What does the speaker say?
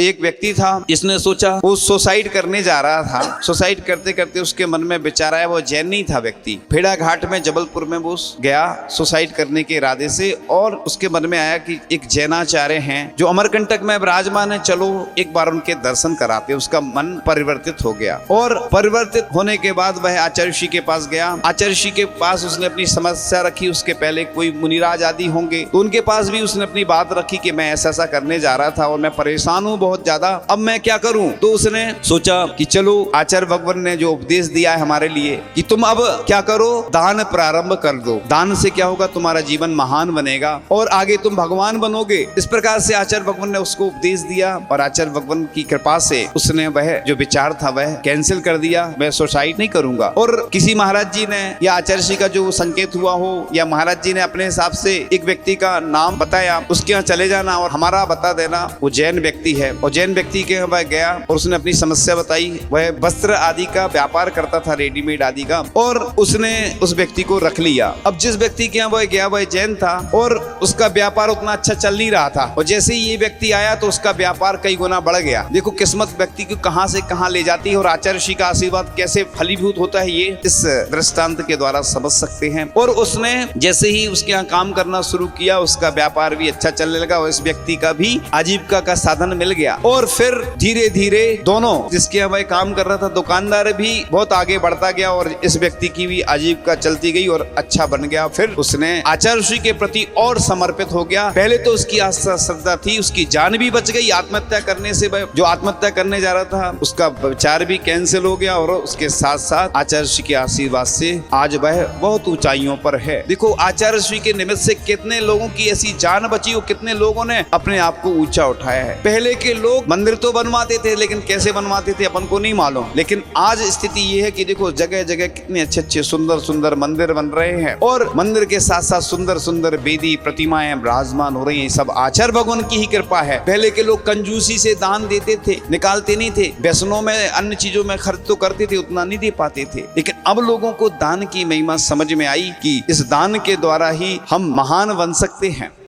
एक व्यक्ति था, इसने सोचा वो सुसाइड करने जा रहा था। सुसाइड करते करते उसके मन में विचार आया, वो जैन नहीं था व्यक्ति, भेड़ा घाट में जबलपुर में वो गया सुसाइड करने के इरादे से, और उसके मन में आया कि एक जैनाचार्य हैं जो अमरकंटक में विराजमान है, चलो एक बार उनके दर्शन कराते। उसका मन परिवर्तित हो गया, और परिवर्तित होने के बाद वह आचार्य ऋषि के पास गया। आचार्य ऋषि के पास उसने अपनी समस्या रखी। उसके पहले कोई मुनिराज आदि होंगे तो उनके पास भी उसने अपनी बात रखी कि मैं ऐसा ऐसा करने जा रहा था और मैं परेशान हूँ बहुत ज्यादा, अब मैं क्या करूं। तो उसने सोचा कि चलो आचार्य भगवान ने जो उपदेश दिया है हमारे लिए कि तुम अब क्या करो, दान प्रारंभ कर दो। दान से क्या होगा, तुम्हारा जीवन महान बनेगा और आगे तुम भगवान बनोगे। इस प्रकार से आचार्य भगवान ने उसको उपदेश दिया, और आचार्य भगवान की कृपा से उसने वह जो विचार था वह कैंसिल कर दिया, मैं सुसाइड नहीं करूंगा। और किसी महाराज जी ने या आचार्य जी का जो संकेत हुआ हो, या महाराज जी ने अपने हिसाब से एक व्यक्ति का नाम बताया, उसके यहाँ चले जाना और हमारा बता देना वो जैन व्यक्ति है। और जैन व्यक्ति के यहाँ वह गया और उसने अपनी समस्या बताई। वह वस्त्र आदि का व्यापार करता था, रेडीमेड आदि का, और उसने उस व्यक्ति को रख लिया। अब जिस व्यक्ति के यहाँ वह गया वह जैन था और उसका व्यापार उतना अच्छा चल नहीं रहा था, और जैसे ही ये व्यक्ति आया तो उसका व्यापार कई गुना बढ़ गया। देखो किस्मत व्यक्ति को कहां से कहां ले जाती है, और आचार्य ऋषि का आशीर्वाद कैसे फलीभूत होता है, ये इस दृष्टांत के द्वारा समझ सकते हैं। और उसने जैसे ही उसके यहाँ काम करना शुरू किया, उसका व्यापार भी अच्छा चलने लगा और इस व्यक्ति का भी आजीविका का साधन मिल गया। और फिर धीरे धीरे दोनों, जिसके यहाँ वह काम कर रहा था दुकानदार भी बहुत आगे बढ़ता गया और इस व्यक्ति की भी आजीविका चलती गई और अच्छा बन गया। फिर उसने आचार्य ऋषि के प्रति और समर्पित हो गया। पहले तो उसकी आस्था श्रद्धा थी, उसकी जान भी बच गई आत्महत्या करने से। जो आत्महत्या करने जा रहा था उसका विचार भी कैंसिल हो गया, और उसके साथ साथ आचार्य ऋषि के आशीर्वाद से आज वह बहुत ऊंचाइयों पर है। देखो आचार्य ऋषि के निमित्त से कितने लोगों की ऐसी जान बची हो, कितने लोगों ने अपने आप को ऊंचा उठाया है। पहले के लोग मंदिर तो बनवाते थे, लेकिन कैसे बनवाते थे अपन को नहीं मालूम। लेकिन आज स्थिति ये है कि देखो जगह जगह कितने अच्छे अच्छे सुंदर सुंदर मंदिर बन रहे हैं, और मंदिर के साथ साथ सुंदर सुंदर वेदी प्रतिमाएं विराजमान हो रही हैं। सब आचार्य भगवान की ही कृपा है। पहले के लोग कंजूसी से दान देते थे, निकालते नहीं थे, व्यसनों में अन्य चीजों में खर्च तो करते थे, उतना नहीं दे पाते थे। लेकिन अब लोगों को दान की महिमा समझ में आई कि इस दान के द्वारा ही हम महान बन सकते हैं।